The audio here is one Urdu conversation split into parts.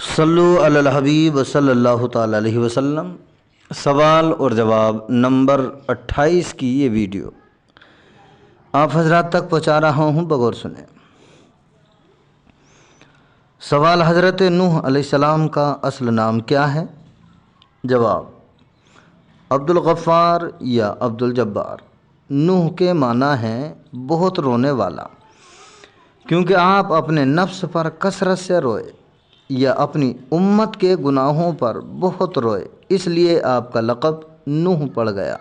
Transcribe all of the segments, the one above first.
صلو علی الحبیب صلی اللہ تعالی علیہ وسلم۔ سوال اور جواب نمبر 28 کی یہ ویڈیو آپ حضرات تک پہنچا رہا ہوں، بغور سنیں۔ سوال: حضرت نوح علیہ السلام کا اصل نام کیا ہے؟ جواب: عبد الغفار یا عبد الجبار۔ نوح کے معنی ہیں بہت رونے والا، کیونکہ آپ اپنے نفس پر کثرت سے روئے یا اپنی امت کے گناہوں پر بہت روئے، اس لیے آپ کا لقب نوح پڑ گیا۔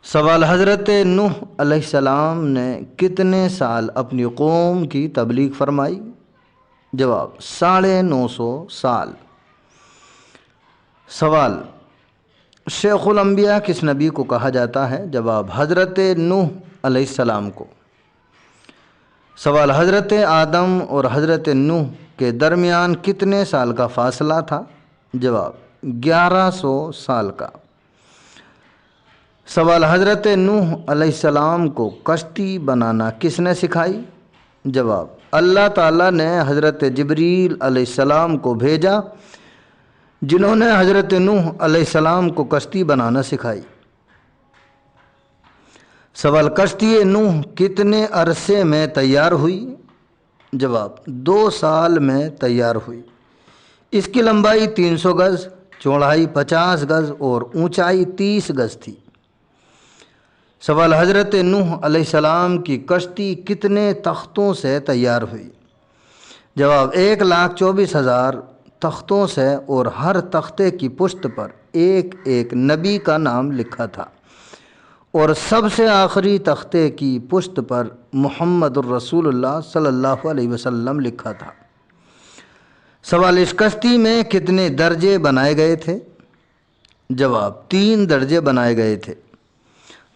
سوال: حضرت نوح علیہ السلام نے کتنے سال اپنی قوم کی تبلیغ فرمائی؟ جواب: 950 سال۔ سوال: شیخ الانبیاء کس نبی کو کہا جاتا ہے؟ جواب: حضرت نوح علیہ السلام کو۔ سوال: حضرت آدم اور حضرت نوح کے درمیان کتنے سال کا فاصلہ تھا؟ جواب: 1100 سال کا۔ سوال: حضرت نوح علیہ السلام کو کشتی بنانا کس نے سکھائی؟ جواب: اللہ تعالیٰ نے حضرت جبریل علیہ السلام کو بھیجا، جنہوں نے حضرت نوح علیہ السلام کو کشتی بنانا سکھائی۔ سوال: کشتی نوح کتنے عرصے میں تیار ہوئی؟ جواب: 2 سال میں تیار ہوئی۔ اس کی لمبائی 300 گز، چوڑائی 50 گز اور اونچائی 30 گز تھی۔ سوال: حضرت نوح علیہ السلام کی کشتی کتنے تختوں سے تیار ہوئی؟ جواب: 1,24,000 تختوں سے، اور ہر تختے کی پشت پر ایک ایک نبی کا نام لکھا تھا، اور سب سے آخری تختے کی پشت پر محمد الرسول اللہ صلی اللہ علیہ وسلم لکھا تھا۔ سوال: اس کشتی میں کتنے درجے بنائے گئے تھے؟ جواب: 3 درجے بنائے گئے تھے۔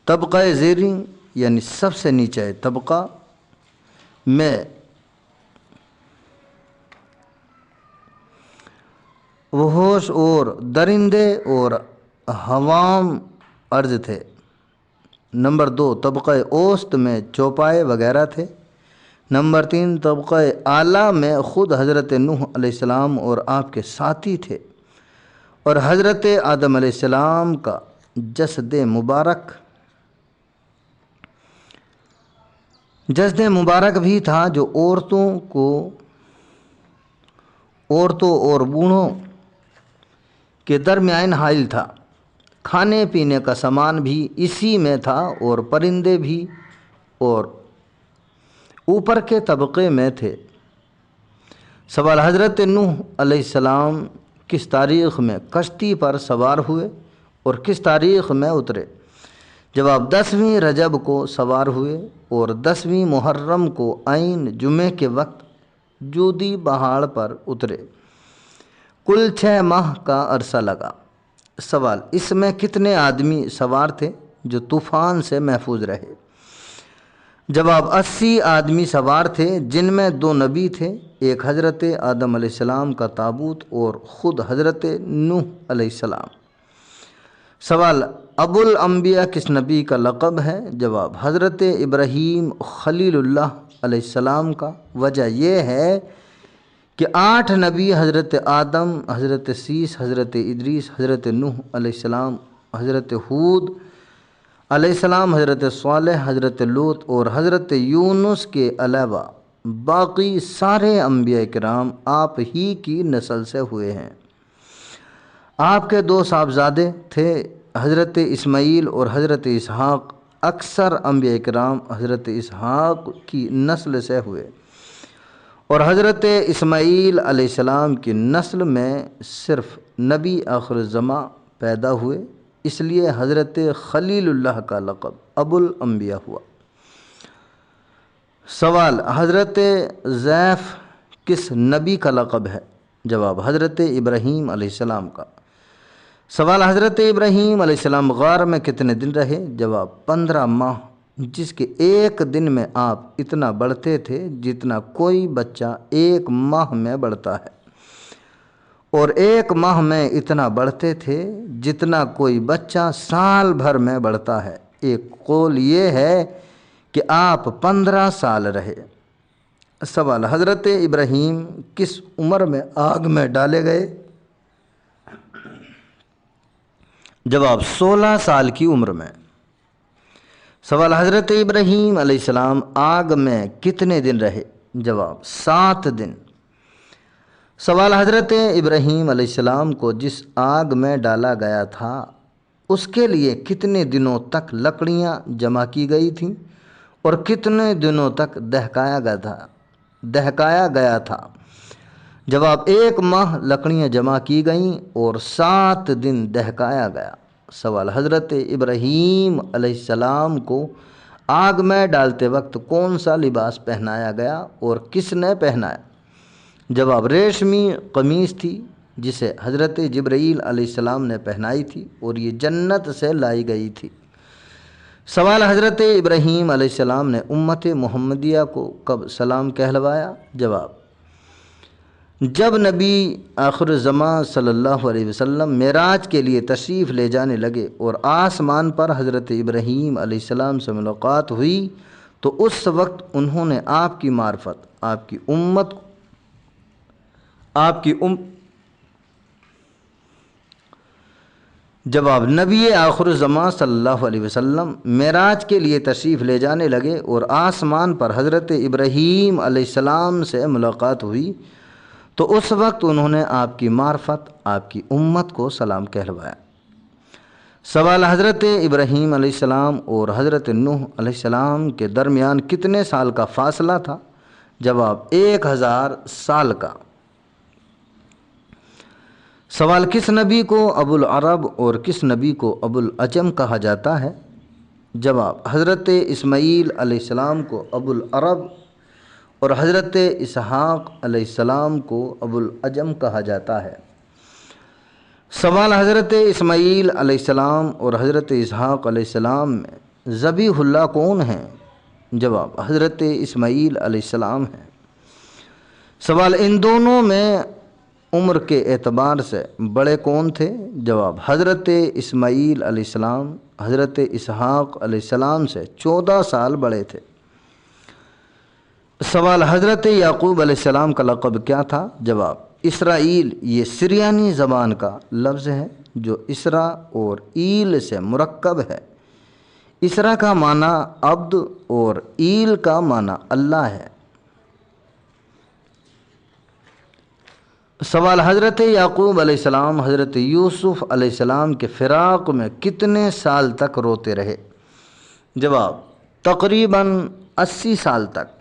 طبقہ زیریں یعنی سب سے نیچے طبقہ میں وحوش اور درندے اور حوام ارض تھے۔ نمبر 2 طبقہ اوسط میں چوپائے وغیرہ تھے۔ نمبر 3 طبقہ اعلیٰ میں خود حضرت نوح علیہ السلام اور آپ کے ساتھی تھے، اور حضرت آدم علیہ السلام کا جسد مبارک بھی تھا، جو عورتوں اور بوڑھوں کے درمیان حائل تھا۔ کھانے پینے کا سامان بھی اسی میں تھا، اور پرندے بھی اور اوپر کے طبقے میں تھے۔ سوال: حضرت نوح علیہ السلام کس تاریخ میں کشتی پر سوار ہوئے اور کس تاریخ میں اترے؟ جواب: 10ویں رجب کو سوار ہوئے اور 10ویں محرم کو عین جمعے کے وقت جودی پہاڑ پر اترے۔ کل 6 ماہ کا عرصہ لگا۔ سوال: اس میں کتنے آدمی سوار تھے جو طوفان سے محفوظ رہے؟ جواب: 80 آدمی سوار تھے، جن میں 2 نبی تھے، ایک حضرت آدم علیہ السلام کا تابوت اور خود حضرت نوح علیہ السلام۔ سوال: ابو الانبیاء کس نبی کا لقب ہے؟ جواب: حضرت ابراہیم خلیل اللہ علیہ السلام کا۔ وجہ یہ ہے کہ 8 نبی حضرت آدم، حضرت سیس، حضرت ادریس، حضرت نوح علیہ السلام، حضرت ہود علیہ السلام، حضرت صالح، حضرت لوط اور حضرت یونس کے علاوہ باقی سارے انبیاء کرام آپ ہی کی نسل سے ہوئے ہیں۔ آپ کے 2 صاحبزادے تھے، حضرت اسماعیل اور حضرت اسحاق۔ اکثر انبیاء کرام حضرت اسحاق کی نسل سے ہوئے، اور حضرت اسماعیل علیہ السلام کی نسل میں صرف نبی آخر الزماں پیدا ہوئے، اس لیے حضرت خلیل اللہ کا لقب ابو الانبیاء ہوا۔ سوال: حضرت ضیف کس نبی کا لقب ہے؟ جواب: حضرت ابراہیم علیہ السلام کا۔ سوال: حضرت ابراہیم علیہ السلام غار میں کتنے دن رہے؟ جواب: 15 ماہ، جس کے ایک دن میں آپ اتنا بڑھتے تھے جتنا کوئی بچہ 1 ماہ میں بڑھتا ہے، اور 1 ماہ میں اتنا بڑھتے تھے جتنا کوئی بچہ سال بھر میں بڑھتا ہے۔ ایک قول یہ ہے کہ آپ 15 سال رہے۔ سوال: حضرت ابراہیم کس عمر میں آگ میں ڈالے گئے؟ جواب: 16 سال کی عمر میں۔ سوال: حضرت ابراہیم علیہ السلام آگ میں کتنے دن رہے؟ جواب: 7 دن۔ سوال: حضرت ابراہیم علیہ السلام کو جس آگ میں ڈالا گیا تھا اس کے لیے کتنے دنوں تک لکڑیاں جمع کی گئی تھیں اور کتنے دنوں تک دہکایا گیا تھا؟ جواب: 1 ماہ لکڑیاں جمع کی گئیں اور 7 دن دہکایا گیا۔ سوال: حضرت ابراہیم علیہ السلام کو آگ میں ڈالتے وقت کون سا لباس پہنایا گیا اور کس نے پہنایا؟ جواب: ریشمی قمیص تھی جسے حضرت جبرائیل علیہ السلام نے پہنائی تھی اور یہ جنت سے لائی گئی تھی۔ سوال: حضرت ابراہیم علیہ السلام نے امت محمدیہ کو کب سلام کہلوایا؟ جواب: جب نبی آخر زمان صلی اللہ علیہ وسلم معراج کے لیے تشریف لے جانے لگے اور آسمان پر حضرت ابراہیم علیہ السلام سے ملاقات ہوئی تو اس وقت انہوں نے آپ کی معرفت، جواب: نبی آخر الزمان صلی اللہ علیہ وسلم معراج کے لیے تشریف لے جانے لگے اور آسمان پر حضرت ابراہیم علیہ السلام سے ملاقات ہوئی تو اس وقت انہوں نے آپ کی معرفت، آپ کی امت کو سلام کہلوایا۔ سوال: حضرت ابراہیم علیہ السلام اور حضرت نوح علیہ السلام کے درمیان کتنے سال کا فاصلہ تھا؟ جواب: 1000 سال کا۔ سوال: کس نبی کو ابو العرب اور کس نبی کو ابو العجم کہا جاتا ہے؟ جواب: حضرت اسماعیل علیہ السلام کو ابو العرب اور حضرت اسحاق علیہ السلام کو ابو العجم کہا جاتا ہے۔ سوال: حضرت اسماعیل علیہ السلام اور حضرت اسحاق علیہ السلام میں ذبیح اللہ کون ہیں؟ جواب: حضرت اسماعیل علیہ السلام ہیں۔ سوال: ان دونوں میں عمر کے اعتبار سے بڑے کون تھے؟ جواب: حضرت اسماعیل علیہ السلام حضرت اسحاق علیہ السلام سے 14 سال بڑے تھے۔ سوال: حضرت یعقوب علیہ السلام کا لقب کیا تھا؟ جواب: اسرائیل۔ یہ سریانی زبان کا لفظ ہے جو اسرا اور ایل سے مرکب ہے۔ اسرا کا معنی عبد اور ایل کا معنی اللہ ہے۔ سوال: حضرت یعقوب علیہ السلام حضرت یوسف علیہ السلام کے فراق میں کتنے سال تک روتے رہے؟ جواب: تقریباً 80 سال تک۔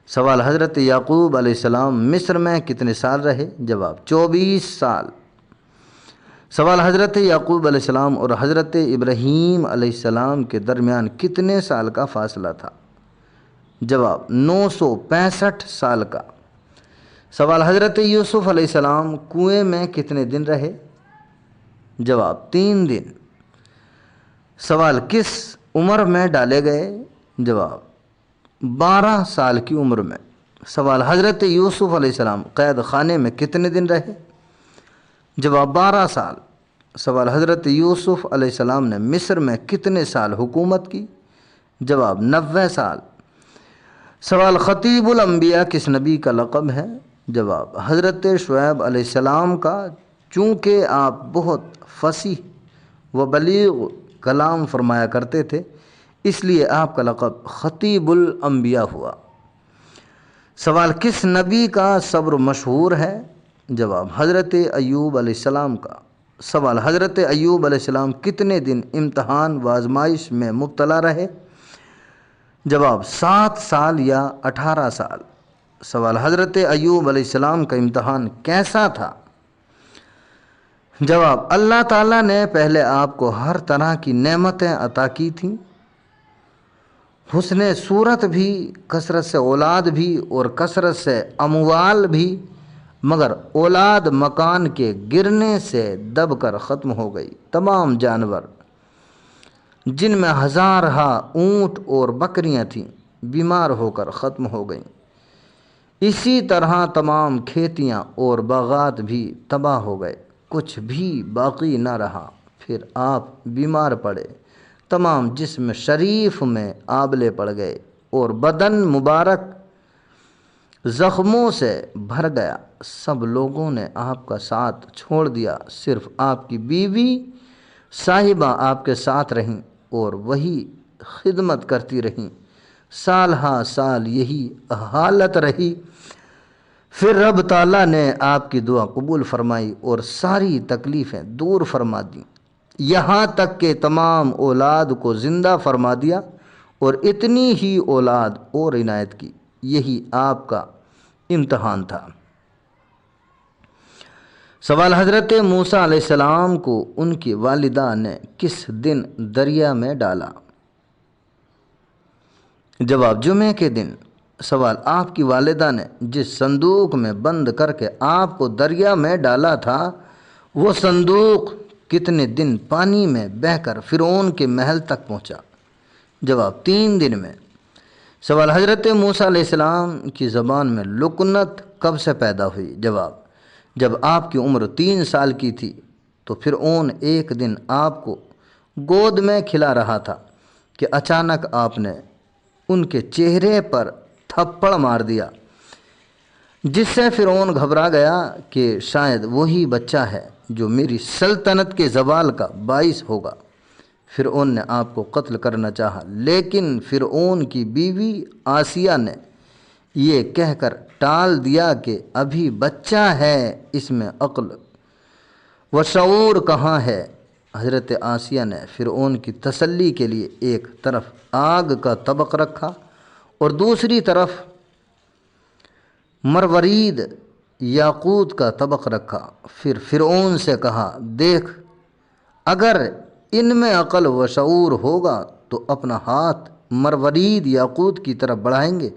سوال: حضرت یعقوب علیہ السلام مصر میں کتنے سال رہے؟ جواب: 24 سال۔ سوال: حضرت یعقوب علیہ السلام اور حضرت ابراہیم علیہ السلام کے درمیان کتنے سال کا فاصلہ تھا؟ جواب: 965 سال کا۔ سوال: حضرت یوسف علیہ السلام کنویں میں کتنے دن رہے؟ جواب: 3 دن۔ سوال: کس عمر میں ڈالے گئے؟ جواب: 12 سال کی عمر میں۔ سوال: حضرت یوسف علیہ السلام قید خانے میں کتنے دن رہے؟ جواب: 12 سال۔ سوال: حضرت یوسف علیہ السلام نے مصر میں کتنے سال حکومت کی؟ جواب: 90 سال۔ سوال: خطیب الانبیاء کس نبی کا لقب ہے؟ جواب: حضرت شعیب علیہ السلام کا، چونکہ آپ بہت فصیح و بلیغ کلام فرمایا کرتے تھے اس لیے آپ کا لقب خطیب الانبیاء ہوا۔ سوال: کس نبی کا صبر مشہور ہے؟ جواب: حضرت ایوب علیہ السلام کا۔ سوال: حضرت ایوب علیہ السلام کتنے دن امتحان و آزمائش میں مبتلا رہے؟ جواب: 7 سال یا 18 سال۔ سوال: حضرت ایوب علیہ السلام کا امتحان کیسا تھا؟ جواب: اللہ تعالیٰ نے پہلے آپ کو ہر طرح کی نعمتیں عطا کی تھیں، حسن صورت بھی، کثرت سے اولاد بھی اور کثرت سے اموال بھی، مگر اولاد مکان کے گرنے سے دب کر ختم ہو گئی۔ تمام جانور جن میں ہزارہا اونٹ اور بکریاں تھیں بیمار ہو کر ختم ہو گئیں۔ اسی طرح تمام کھیتیاں اور باغات بھی تباہ ہو گئے، کچھ بھی باقی نہ رہا۔ پھر آپ بیمار پڑے، تمام جسم شریف میں آبلے پڑ گئے اور بدن مبارک زخموں سے بھر گیا، سب لوگوں نے آپ کا ساتھ چھوڑ دیا، صرف آپ کی بیوی صاحبہ آپ کے ساتھ رہیں اور وہی خدمت کرتی رہیں۔ سال ہا سال یہی حالت رہی، پھر رب تعالیٰ نے آپ کی دعا قبول فرمائی اور ساری تکلیفیں دور فرما دیں، یہاں تک کہ تمام اولاد کو زندہ فرما دیا اور اتنی ہی اولاد اور عنایت کی۔ یہی آپ کا امتحان تھا۔ سوال: حضرت موسیٰ علیہ السلام کو ان کی والدہ نے کس دن دریا میں ڈالا؟ جواب: جمعے کے دن۔ سوال: آپ کی والدہ نے جس صندوق میں بند کر کے آپ کو دریا میں ڈالا تھا، وہ صندوق کتنے دن پانی میں بہہ کر فرعون کے محل تک پہنچا؟ جواب: 3 دن میں۔ سوال: حضرت موسیٰ علیہ السلام کی زبان میں لکنت کب سے پیدا ہوئی؟ جواب: جب آپ کی عمر 3 سال کی تھی تو فرعون ایک دن آپ کو گود میں کھلا رہا تھا کہ اچانک آپ نے ان کے چہرے پر تھپڑ مار دیا، جس سے فرعون گھبرا گیا کہ شاید وہی بچہ ہے جو میری سلطنت کے زوال کا باعث ہوگا۔ فرعون نے آپ کو قتل کرنا چاہا، لیکن فرعون کی بیوی آسیہ نے یہ کہہ کر ٹال دیا کہ ابھی بچہ ہے، اس میں عقل و شعور کہاں ہے۔ حضرت آسیہ نے فرعون کی تسلی کے لیے ایک طرف آگ کا طبق رکھا اور دوسری طرف مروارید یاقوت کا طبق رکھا۔ پھر فرعون سے کہا، دیکھ، اگر ان میں عقل و شعور ہوگا تو اپنا ہاتھ مروارید یاقوت کی طرف بڑھائیں گے،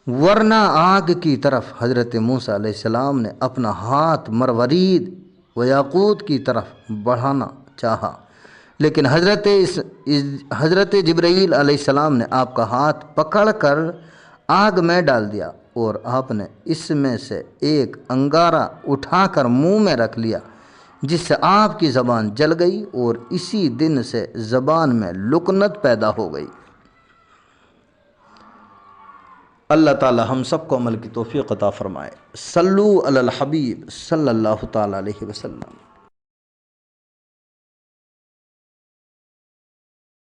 ورنہ آگ کی طرف۔ حضرت موسیٰ علیہ السلام نے اپنا ہاتھ مروارید و یاقوت کی طرف بڑھانا چاہا، لیکن حضرت جبرائیل علیہ السلام نے آپ کا ہاتھ پکڑ کر آگ میں ڈال دیا اور آپ نے اس میں سے ایک انگارہ اٹھا کر منہ میں رکھ لیا، جس سے آپ کی زبان جل گئی اور اسی دن سے زبان میں لکنت پیدا ہو گئی۔ اللہ تعالی ہم سب کو عمل کی توفیق عطا فرمائے۔ صلو علی الحبیب صلی اللہ تعالی علیہ وسلم۔